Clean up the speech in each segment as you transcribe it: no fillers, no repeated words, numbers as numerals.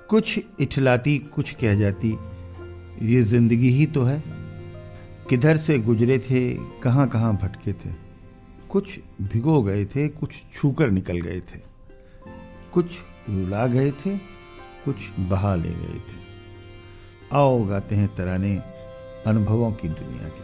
कुछ इठलाती कुछ कह जाती, ये जिंदगी ही तो है। किधर से गुजरे थे, कहाँ कहाँ भटके थे। कुछ भिगो गए थे, कुछ छूकर निकल गए थे। कुछ रुला गए थे, कुछ बहा ले गए थे। आओ गाते हैं तराने अनुभवों की दुनिया के।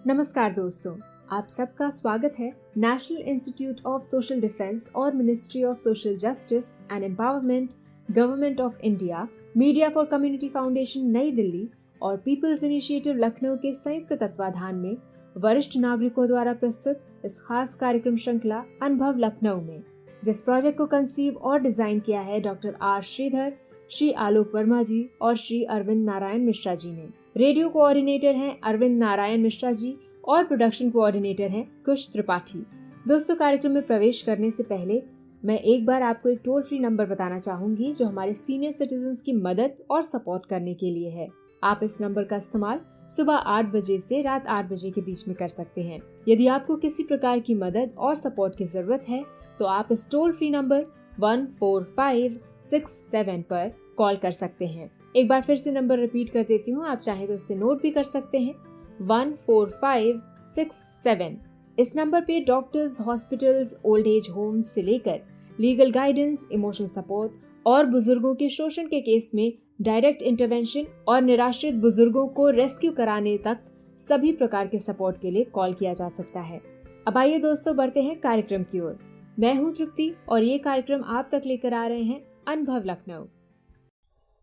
नमस्कार दोस्तों, आप सबका स्वागत है national institute of social defence और ministry of social justice and empowerment, government of India, media for community foundation Nai Delhi और पीपल्स इनिशिएटिव लखनऊ के संयुक्त तत्वाधान में वरिष्ठ नागरिकों द्वारा प्रस्तुत इस खास कार्यक्रम श्रृंखला अनुभव लखनऊ में, जिस प्रोजेक्ट को कंसीव और डिजाइन किया है डॉक्टर आर श्रीधर, श्री आलोक वर्मा जी और श्री अरविंद नारायण मिश्रा जी ने। रेडियो कोऑर्डिनेटर हैं अरविंद नारायण मिश्रा जी और प्रोडक्शन कोऑर्डिनेटर हैं कुश त्रिपाठी। दोस्तों, कार्यक्रम में प्रवेश करने से पहले मैं एक बार आपको एक टोल फ्री नंबर बताना चाहूंगी जो हमारे सीनियर सिटीजन्स की मदद और सपोर्ट करने के लिए है। आप इस नंबर का इस्तेमाल सुबह 8 बजे से रात 8 बजे के बीच में कर सकते हैं। यदि आपको किसी प्रकार की मदद और सपोर्ट की जरूरत है तो आप इस टोल फ्री नंबर 14567 पर कॉल कर सकते हैं। एक बार फिर से नंबर रिपीट कर देती हूँ, आप चाहें तो इसे नोट भी कर सकते हैं। 14567। इस नंबर पे doctors, hospitals, old age homes से लेकर लीगल गाइडेंस, इमोशनल सपोर्ट और बुजुर्गों के शोषण के केस में डायरेक्ट इंटरवेंशन और निराश्रित बुजुर्गों को रेस्क्यू कराने तक सभी प्रकार के सपोर्ट के लिए कॉल किया जा सकता है। अब आइए दोस्तों, बढ़ते हैं कार्यक्रम की ओर। मैं हूँ तृप्ति और ये कार्यक्रम आप तक लेकर आ रहे हैं अनुभव लखनऊ।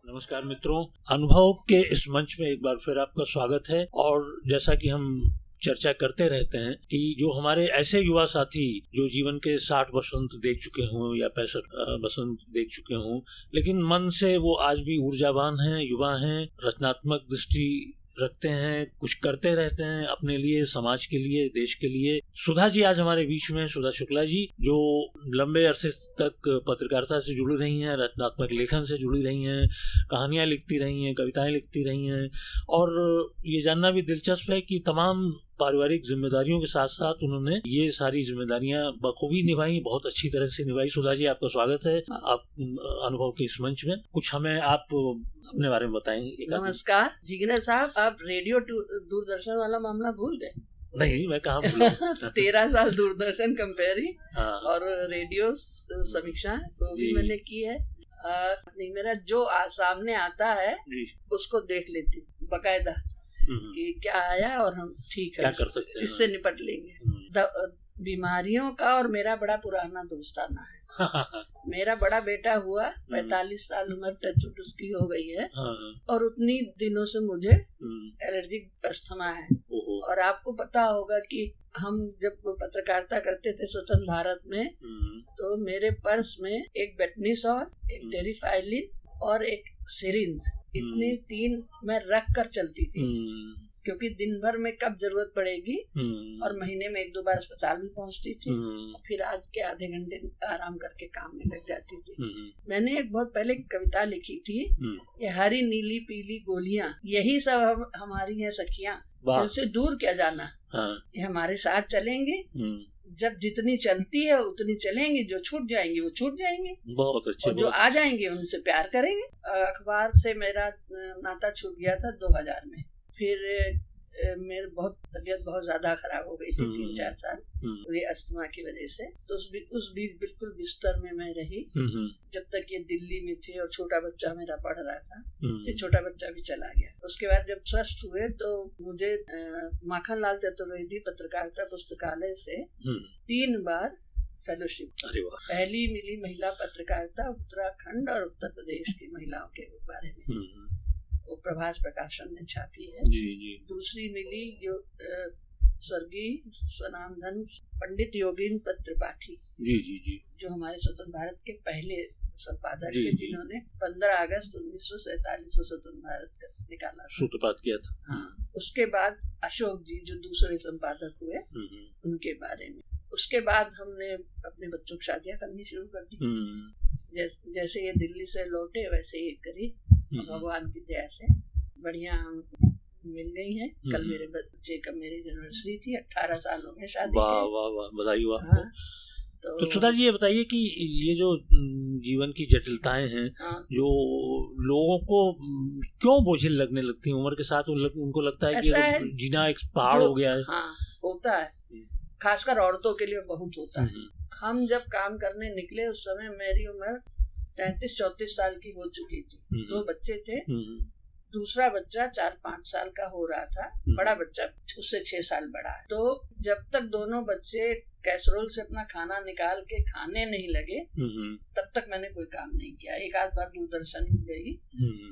नमस्कार मित्रों, अनुभव के इस मंच में एक बार फिर आपका स्वागत है। और जैसा कि हम चर्चा करते रहते हैं कि जो हमारे ऐसे युवा साथी जो जीवन के 60 बसंत देख चुके हों या 65 बसंत देख चुके हों, लेकिन मन से वो आज भी ऊर्जावान हैं, युवा हैं, रचनात्मक दृष्टि रखते हैं, कुछ करते रहते हैं अपने लिए, समाज के लिए, देश के लिए। सुधा जी आज हमारे बीच में, सुधा शुक्ला जी, जो लंबे अरसे तक पत्रकारिता से जुड़ी रही हैं, रचनात्मक लेखन से जुड़ी रही हैं, कहानियां लिखती रही हैं, कविताएं लिखती रही हैं। और ये जानना भी दिलचस्प है कि तमाम पारिवारिक जिम्मेदारियों के साथ साथ उन्होंने ये सारी जिम्मेदारियां बखूबी निभाई, बहुत अच्छी तरह से निभाई। सुधा जी, आपका स्वागत है आप अनुभव के इस मंच में। कुछ हमें आप अपने बारे में बताएंगे? नमस्कार जिग्ना साहब, आप रेडियो दूरदर्शन वाला मामला भूल गए? नहीं, मैं कहाँ भूला। 13 साल दूरदर्शन कंपेयरिंग और रेडियो समीक्षा तो भी मैंने की है। नहीं, मेरा जो सामने आता है उसको देख लेती हूँ बकायदा कि क्या आया और हम ठीक है, क्या कर सकते हैं, इससे निपट लेंगे। बीमारियों का और मेरा बड़ा पुराना दोस्ताना है। मेरा बड़ा बेटा हुआ, 45 साल उम्र टच उसकी हो गई है और उतनी दिनों से मुझे एलर्जिक अस्थमा है। और आपको पता होगा कि हम जब पत्रकारिता करते थे स्वतंत्र भारत में, तो मेरे पर्स में एक बेटनीसॉल, एक डेरिफाइलिन और एक सिरिंज, इतनी 3 मैं रख कर चलती थी, क्योंकि दिन भर में कब जरूरत पड़ेगी। और महीने में 1-2 बार अस्पताल में पहुंचती थी, फिर आज के आधे घंटे आराम करके काम में लग जाती थी। मैंने एक बहुत पहले कविता लिखी थी, ये हरी नीली पीली गोलियां, यही सब हमारी हैं सखियां, इनसे दूर क्या जाना, ये हमारे साथ चलेंगे। जब जितनी चलती है उतनी चलेंगी, जो छूट जाएंगी वो छूट जाएंगी, बहुत अच्छे, और जो आ जाएंगे उनसे प्यार करेंगे। अखबार से मेरा नाता छूट गया था 2000 में। फिर मेरी तबीयत बहुत ज्यादा खराब हो गई थी 3-4 साल पूरी अस्थमा की वजह से। तो उस बीच बिल्कुल बिस्तर में मैं रही जब तक ये दिल्ली में थे और छोटा बच्चा मेरा पढ़ रहा था। ये छोटा बच्चा भी चला गया। उसके बाद जब स्वस्थ हुए तो मुझे माखनलाल चतुर्वेदी पत्रकारिता पुस्तकालय से 3 बार फेलोशिप, पहली मिली महिला पत्रकारिता उत्तराखंड और उत्तर प्रदेश की महिलाओं के बारे में, वो प्रभास प्रकाशन ने छापी है। दूसरी मिली जो स्वर्गीय स्वनामधन पंडित योगेंद्र त्रिपाठी जो हमारे स्वतंत्र भारत के पहले संपादक थे, जिन्होंने 15 अगस्त 1947 को स्वतंत्र भारत निकाला, सूत्रपात किया था। हाँ, उसके बाद अशोक जी जो दूसरे संपादक हुए, उनके बारे में। उसके बाद हमने अपने बच्चों की शादियां करनी शुरू कर दी। जैसे ये दिल्ली से लौटे वैसे ही करी, भगवान की दया से बढ़िया हम मिल गई हैं। कल मेरे बच्चे का मेरी एनिवर्सरी थी, 18 साल हो गए शादी के। वाह वाह वाह, बधाई हो आपको। हाँ, तो सुधा जी ये बताइए कि ये जो जीवन की जटिलताएं हैं, जो लोगों को क्यों बोझिल लगने लगती हैं उम्र के साथ, उनको लगता है कि तो जीना एक पहाड़ हो गया है। हाँ, होता है, खासकर औरतों के लिए बहुत होता है। हम जब काम करने निकले उस समय मेरी उम्र 33-34 साल की हो चुकी थी। 2 बच्चे थे, दूसरा बच्चा 4-5 साल का हो रहा था, बड़ा बच्चा उससे 6 साल बड़ा है। तो जब तक दोनों बच्चे कैसरोल से अपना खाना निकाल के खाने नहीं लगे तब तक मैंने कोई काम नहीं किया। एक आध बार दूरदर्शन गई,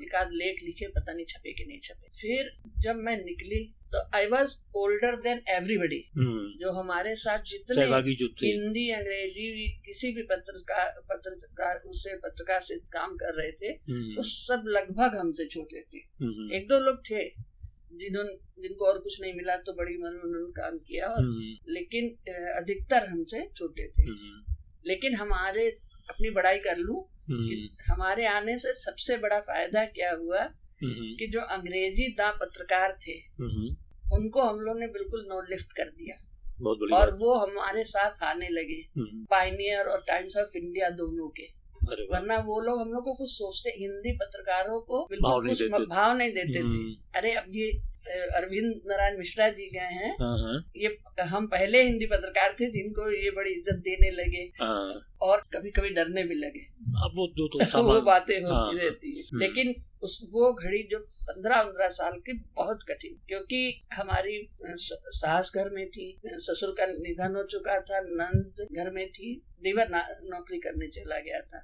एक आध लेख लिखे, पता नहीं छपे कि नहीं छपे। फिर जब मैं निकली तो I was older than everybody. जो हमारे साथ जितने हिंदी अंग्रेजी किसी भी पत्रकार उससे पत्रकार से काम कर रहे थे वो सब लगभग हमसे छोटे थे। 1-2 लोग थे जिनको और कुछ नहीं मिला तो बड़ी उम्र में उन्होंने काम किया, और लेकिन अधिकतर हमसे छोटे थे। लेकिन हमारे अपनी बड़ाई कर लूं, हमारे आने से सबसे बड़ा फायदा क्या हुआ कि जो अंग्रेजी पत्रकार थे उनको हम लोग ने बिल्कुल नो लिफ्ट कर दिया, और वो हमारे साथ आने लगे, पायनियर और टाइम्स ऑफ इंडिया दोनों के। वरना वो लोग हम लोग को कुछ सोचते, हिंदी पत्रकारों को बिल्कुल कुछ भाव नहीं देते थे। अरे अब ये अरविंद नारायण मिश्रा जी गए हैं, ये हम पहले हिंदी पत्रकार थे जिनको ये बड़ी इज्जत देने लगे और कभी कभी डरने भी लगे। अब वो वो बातें होती रहती है। लेकिन वो घड़ी जो 15-15 साल की बहुत कठिन, क्योंकि हमारी सास घर में थी, ससुर का निधन हो चुका था, नंद घर में थी, देवर नौकरी करने चला गया था।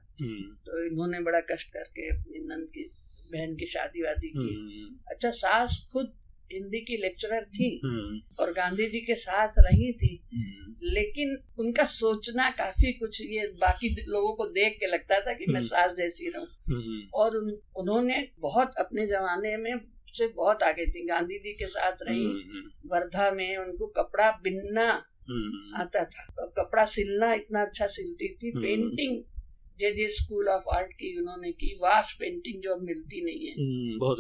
तो इन्होंने बड़ा कष्ट करके अपनी नंद की बहन की शादी वादी की। अच्छा, सास खुद हिंदी की लेक्चरर थी और गांधी जी के साथ रही थी, लेकिन उनका सोचना काफी कुछ ये बाकी लोगों को देख के लगता था कि मैं सास जैसी रहूं। और उन्होंने बहुत अपने जमाने में से बहुत आगे थी, गांधी जी के साथ रही। वर्धा में उनको कपड़ा बिनना आता था, कपड़ा सिलना इतना अच्छा सिलती थी। Painting J school of art की उन्होंने की, वाश पेंटिंग जो अब मिलती नहीं है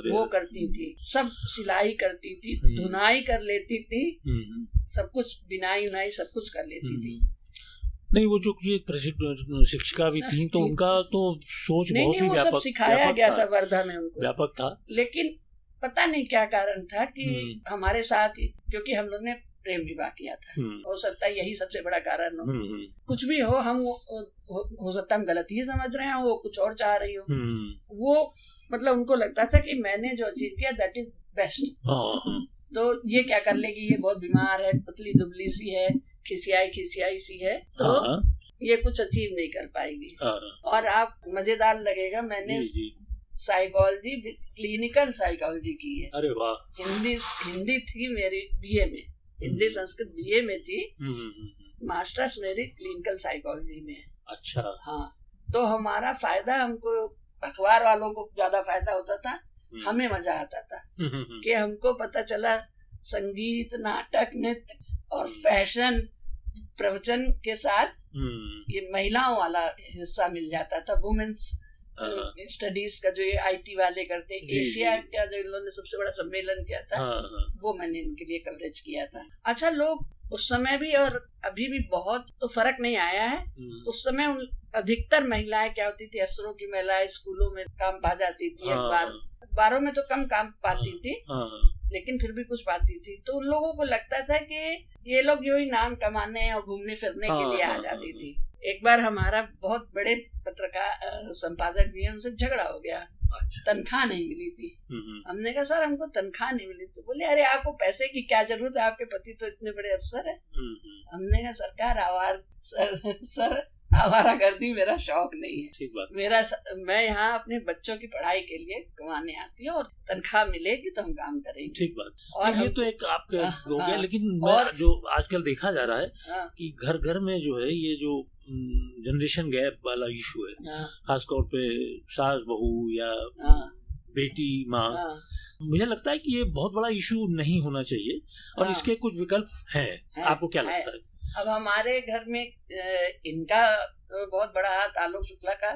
वो करती थी, सब सिलाई करती थी, धुनाई कर लेती थी, सब कुछ बिनाई उनाई सब कुछ कर लेती थी। नहीं, वो जो ये प्रशिक्षण शिक्षिका भी थी तो उनका तो सोच बहुत ही व्यापक, सिखाया गया था वर्धा में, उनको व्यापक था। लेकिन पता नहीं क्या कारण था कि हमारे साथ ही, क्योंकि हम लोग ने प्रेम विवाह किया था, हो सकता है यही सबसे बड़ा कारण हो। कुछ भी हो, हम हो सकता है हम गलत ही समझ रहे हैं, वो कुछ और चाह रही हो। वो मतलब उनको लगता था कि मैंने जो अचीव किया दैट इज बेस्ट, तो ये क्या कर लेगी, ये बहुत बीमार है, पतली दुबली सी है, खिसियाई सी है, तो ये कुछ अचीव नहीं कर पाएगी। और आप मजेदार लगेगा, मैंने साइकोलॉजी क्लिनिकल साइकोलॉजी की है। अरे वाह। हिंदी थी मेरी बीए में, हिंदी संस्कृत बीए में थी, मास्टर्स मेरी क्लिनिकल साइकोलॉजी में है। अच्छा। हाँ, तो हमारा फायदा, हमको अखबार वालों को ज्यादा फायदा होता था, हमें मजा आता था कि हमको पता चला संगीत, नाटक, नृत्य और फैशन, प्रवचन के साथ ये महिलाओं वाला हिस्सा मिल जाता था। वुमेन्स स्टडीज का जो ये आईटी वाले करते, एशिया का जो इन्होंने सबसे बड़ा सम्मेलन किया था, वो मैंने इनके लिए कवरेज किया था। अच्छा, लोग उस समय भी और अभी भी बहुत तो फर्क नहीं आया है। उस समय अधिकतर महिलाएं क्या होती थी, अफसरों की महिलाएं स्कूलों में काम पा जाती थी, अखबारों में तो कम काम पाती थी, लेकिन फिर भी कुछ पाती थी। तो उन लोगों को लगता था कि ये लोग जो ही नाम कमाने और घूमने फिरने के लिए आ जाती थी। एक बार हमारा बहुत बड़े पत्रकार संपादक जी, उनसे झगड़ा हो गया, तनख्वाह नहीं मिली थी। हमने कहा सर हमको तनख्वाह नहीं मिली, तो बोले अरे आपको पैसे की क्या जरूरत है, आपके पति तो इतने बड़े अफसर है। हमने कहा सरकार सर आवारागर्दी मेरा शौक नहीं है। ठीक बात। मैं यहाँ अपने बच्चों की पढ़ाई के लिए कमाने आती हूँ और तनख्वाह मिलेगी तो हम काम करेंगे। ठीक बात। और ये तो एक आपके हो गया, लेकिन जो आजकल देखा जा रहा है कि घर घर में जो है ये जो जनरेशन गैप वाला इशू है, खासतौर पे सास बहू या बेटी माँ, मुझे लगता है कि ये बहुत बड़ा इशू नहीं होना चाहिए और इसके कुछ विकल्प हैं। आपको क्या लगता है? अब हमारे घर में इनका बहुत बड़ा हाथ आलोक शुक्ला का,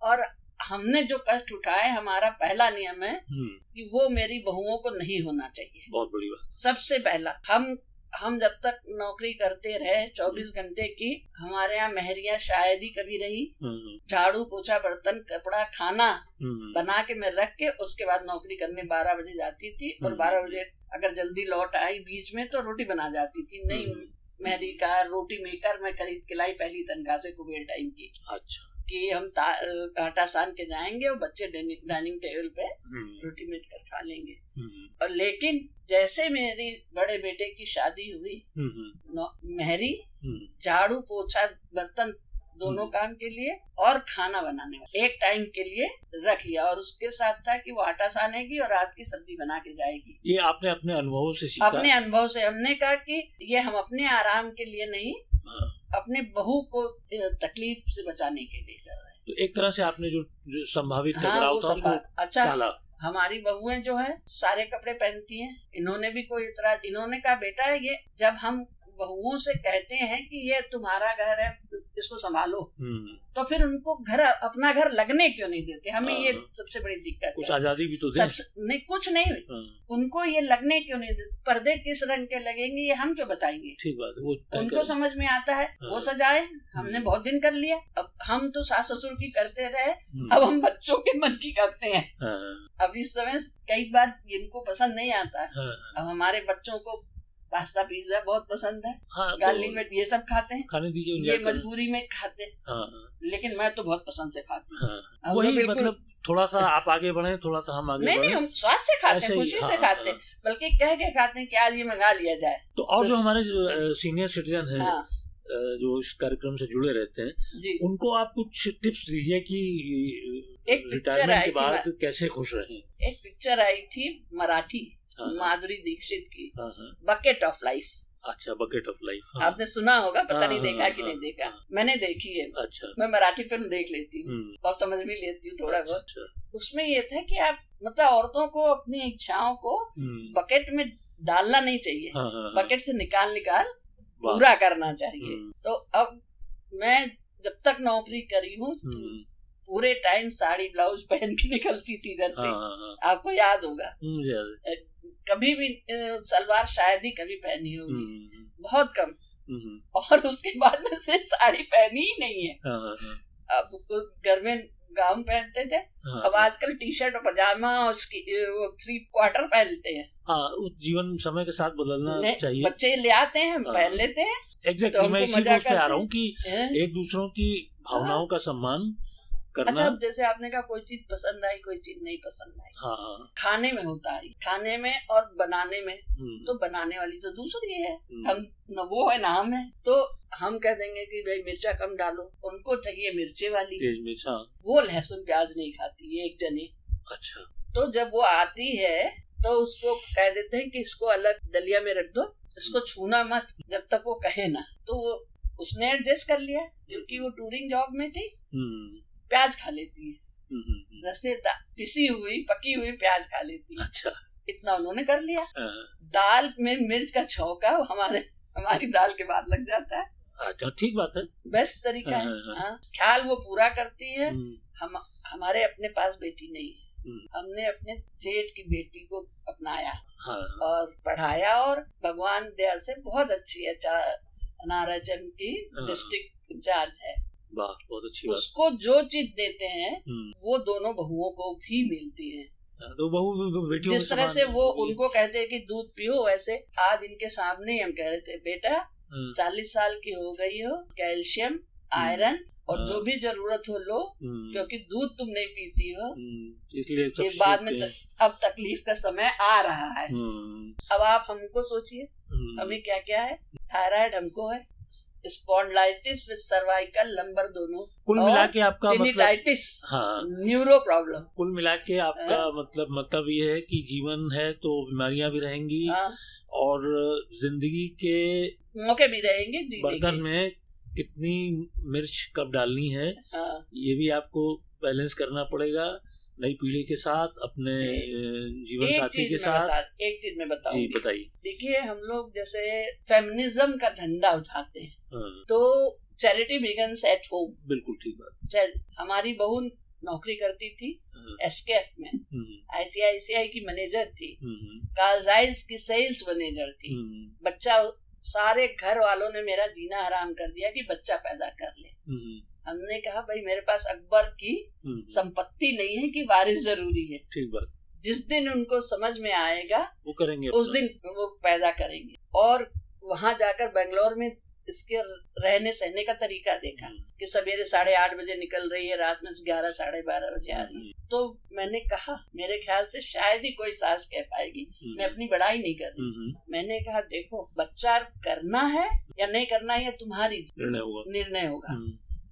और हमने जो कष्ट उठाए, हमारा पहला नियम है कि वो मेरी बहुओं को नहीं होना चाहिए। बहुत बड़ी बात। सबसे पहला हम हम जब तक नौकरी करते रहे 24 घंटे की, हमारे यहाँ मेहरियाँ शायद ही कभी रही। झाड़ू पोछा बर्तन कपड़ा खाना बना के मैं रख के उसके बाद नौकरी करने 12 बजे जाती थी, और 12 बजे अगर जल्दी लौट आई बीच में तो रोटी बना जाती थी। नहीं, मेहरी का रोटी मेकर मैं खरीद के लाई पहली तनख्वाह से कुबेर टाइम की। अच्छा। कि हम आटा सान के जाएंगे और बच्चे डाइनिंग टेबल पे रोटी मेट कर खा लेंगे। और लेकिन जैसे मेरी बड़े बेटे की शादी हुई, मेहरी झाड़ू पोछा बर्तन दोनों काम के लिए और खाना बनाने में एक टाइम के लिए रख लिया, और उसके साथ था कि वो आटा सानेगी और रात की सब्जी बना के जाएगी। ये आपने अपने अनुभवों से सीखा? अपने अनुभव से हमने कहा कि ये हम अपने आराम के लिए नहीं, अपने बहू को तकलीफ से बचाने के लिए कर रहे हैं। तो एक तरह से आपने जो संभावित टकराव था उसको अच्छा टाला। हमारी बहुएं जो है सारे कपड़े पहनती हैं, इन्होंने भी कोई इतराज, इन्होंने कहा बेटा ये जब हम बहुओं से कहते हैं कि ये तुम्हारा घर है इसको संभालो, तो फिर उनको घर अपना घर लगने क्यों नहीं देते? हमें ये सबसे बड़ी दिक्कत कुछ है। आजादी भी तो दें। नहीं, कुछ नहीं, उनको ये लगने क्यों नहीं देते? पर्दे किस रंग के लगेंगे ये हम क्यों बताएंगे? ठीक बात है, वो उनको समझ में आता है, वो सजाए, हमने बहुत दिन कर लिया। अब हम तो सास ससुर की करते रहे, अब हम बच्चों के मन की करते हैं। अब इस समय कई बार इनको पसंद नहीं आता है। अब हमारे बच्चों को पास्ता पिज्जा बहुत पसंद है, गाली में ये सब खाते हैं, खाने दीजिए, ये मजबूरी में खाते हैं। लेकिन मैं तो बहुत पसंद से खाती हूँ। वही मतलब थोड़ा सा आप आगे बढ़े, थोड़ा सा हम आगे बढ़े। नहीं, हम स्वाद से खाते हैं, खुशी से खाते हैं, बल्कि कह के खाते हैं कि आज ये मंगा लिया जाए। तो और जो हमारे सीनियर सिटीजन है जो इस कार्यक्रम से जुड़े रहते हैं, उनको आप कुछ टिप्स दीजिए कि रिटायरमेंट के बाद कैसे खुश रहें। एक पिक्चर आई थी मराठी, माधुरी दीक्षित की, बकेट ऑफ लाइफ। अच्छा, बकेट ऑफ लाइफ। आपने सुना होगा, पता नहीं देखा कि नहीं देखा। मैंने देखी है। अच्छा। मैं मराठी फिल्म देख लेती हूँ और समझ भी लेती हूँ थोड़ा बहुत। उसमें ये था कि आप मतलब औरतों को अपनी इच्छाओं को बकेट में डालना नहीं चाहिए, बकेट से निकाल पूरा करना चाहिए। तो अब मैं जब तक नौकरी करी हूँ पूरे टाइम साड़ी ब्लाउज पहन के निकलती थी घर से। आपको याद होगा, कभी भी सलवार शायद ही कभी पहनी होगी, बहुत कम। और उसके बाद में से साड़ी पहनी ही नहीं है। अब घर में गाउन पहनते थे, अब आजकल टी शर्ट और पजामा और 3/4 पहनते हैं। जीवन समय के साथ बदलना चाहिए। बच्चे ले आते हैं, पहन लेते हैं। एग्जैक्टली, मैं इसी बात पे आ रहा हूँ कि एक दूसरों की भावनाओं का सम्मान करना। अच्छा, जैसे आपने कहा कोई चीज पसंद आई, कोई चीज नहीं पसंद आई। खाने में होता है, खाने में और बनाने में। तो बनाने वाली तो दूसरी है, हम न वो है ना हम है। तो हम कह देंगे कि भाई मिर्चा कम डालो, उनको चाहिए मिर्चे वाली, तेज मिर्चा। वो लहसुन प्याज नहीं खाती एक जनी। अच्छा। तो जब वो आती है तो उसको कह देते हैं कि इसको अलग दलिया में रख दो, इसको छूना मत जब तक वो कहे ना। तो वो उसने एडजस्ट कर लिया, क्योंकि वो टूरिंग जॉब में थी। प्याज खा लेती है, रसेदार पिसी हुई पकी हुई प्याज खा लेती है। अच्छा। इतना उन्होंने कर लिया। दाल में मिर्च का छौंका हमारी दाल के बाद लग जाता है। अच्छा, ठीक बात है, बेस्ट तरीका है। ख्याल वो पूरा करती है। हमारे अपने पास बेटी नहीं है, हमने अपने जेठ की बेटी को अपनाया और पढ़ाया, और भगवान दया से बहुत अच्छी है, NRHM की डिस्ट्रिक्ट इंचार्ज है। बहुत अच्छी बात। उसको जो चीज देते हैं वो दोनों बहुओं को भी मिलती है। तो बहू बेटियों जिस तरह से वो उनको कहते हैं कि दूध पियो, वैसे आज इनके सामने ही हम कह रहे थे, बेटा 40 साल की हो गई हो, कैल्शियम आयरन और जो भी जरूरत हो लो, क्योंकि दूध तुम नहीं पीती हो, इसलिए बाद में अब तकलीफ का समय आ रहा है। अब आप हमको सोचिए, हमें क्या क्या है। थायराइड हमको है, स्पॉन्डिलाइटिस विद सर्वाइकल लंबर दोनों, कुल मिला के आपका टिनिटाइटिस, न्यूरो प्रॉब्लम। कुल मिला के आपका मतलब ये है कि जीवन है तो बीमारियां भी रहेंगी और जिंदगी के मौके भी रहेंगे। बर्तन में कितनी मिर्च कब डालनी है ये भी आपको बैलेंस करना पड़ेगा, नई पीढ़ी के साथ, अपने जीवन साथी के साथ। एक चीज मैं बताऊंगी। जी बताइए। देखिए, हम लोग जैसे फेमिनिज्म का झंडा उठाते हैं, तो चैरिटी बिगन्स एट होम। बिल्कुल ठीक बात। हमारी बहू नौकरी करती थी, एसकेएफ में आईसीआईसीआई की मैनेजर थी, कार्ल ज़ाइस की सेल्स मैनेजर थी। बच्चा, सारे घर वालों ने मेरा जीना हराम कर दिया कि बच्चा पैदा कर ले। हमने कहा भाई मेरे पास अकबर की संपत्ति नहीं है कि वारिस जरूरी है। ठीक बात। जिस दिन उनको समझ में आएगा वो करेंगे, उस दिन वो पैदा करेंगे। और वहां जाकर बेंगलोर में इसके रहने सहने का तरीका देखा कि सवेरे 8:30 बजे निकल रही है, रात में 11 साढ़े 12 बजे आ रही है। तो मैंने कहा मेरे ख्याल से शायद ही कोई सास कह पाएगी, मैं अपनी बड़ाई नहीं कर रही। मैंने कहा देखो बच्चा करना है या नहीं करना है तुम्हारी निर्णय होगा,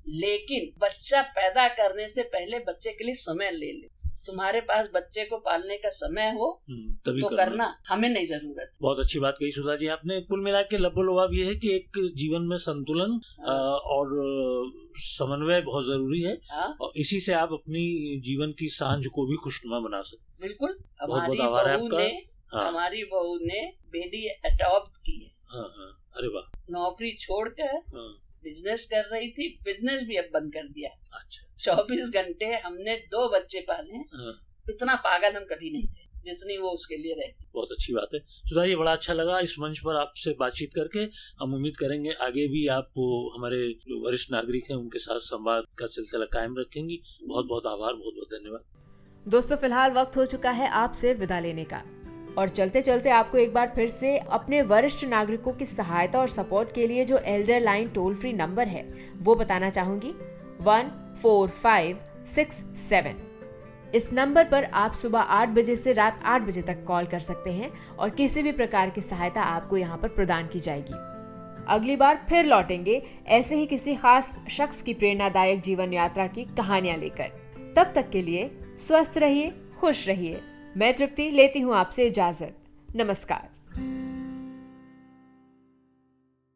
लेकिन बच्चा पैदा करने से पहले बच्चे के लिए समय ले ले। तुम्हारे पास बच्चे को पालने का समय हो तभी तो करना, हमें नहीं जरूरत। बहुत अच्छी बात कही सुधा जी आपने। कुल मिला के लबोलवाब ये है कि एक जीवन में संतुलन और समन्वय बहुत जरूरी है। और इसी से आप अपनी जीवन की सांझ को भी खुशनुमा बना सकते। बिल्कुल। हमारी बहू ने बेटी अडॉप्ट की है। अरे वाह। नौकरी छोड़कर बिजनेस कर रही थी, बिजनेस भी अब बंद कर दिया। अच्छा। 24 घंटे हमने 2 बच्चे पाले। इतना पागल हम कभी नहीं थे जितनी वो उसके लिए रहती। बहुत अच्छी बात है सुधा जी, बड़ा अच्छा लगा इस मंच पर आपसे बातचीत करके। हम उम्मीद करेंगे आगे भी आप हमारे जो वरिष्ठ नागरिक हैं उनके साथ संवाद का सिलसिला कायम रखेंगी। बहुत बहुत आभार, बहुत बहुत धन्यवाद। दोस्तों फिलहाल वक्त हो चुका है आपसे विदा लेने का, और चलते चलते आपको एक बार फिर से अपने वरिष्ठ नागरिकों की सहायता और सपोर्ट के लिए जो Elder line toll free number है वो बताना चाहूंगी, 14567। इस नंबर पर आप सुबह 8 बजे से रात 8 बजे तक कॉल कर सकते हैं और किसी भी प्रकार की सहायता आपको यहाँ पर प्रदान की जाएगी। अगली बार फिर लौटेंगे ऐसे ही किसी खास शख्स की प्रेरणादायक जीवन यात्रा की कहानियां लेकर। तब तक के लिए स्वस्थ रहिए, खुश रहिए। मैं तृप्ति लेती हूँ आपसे इजाजत। नमस्कार।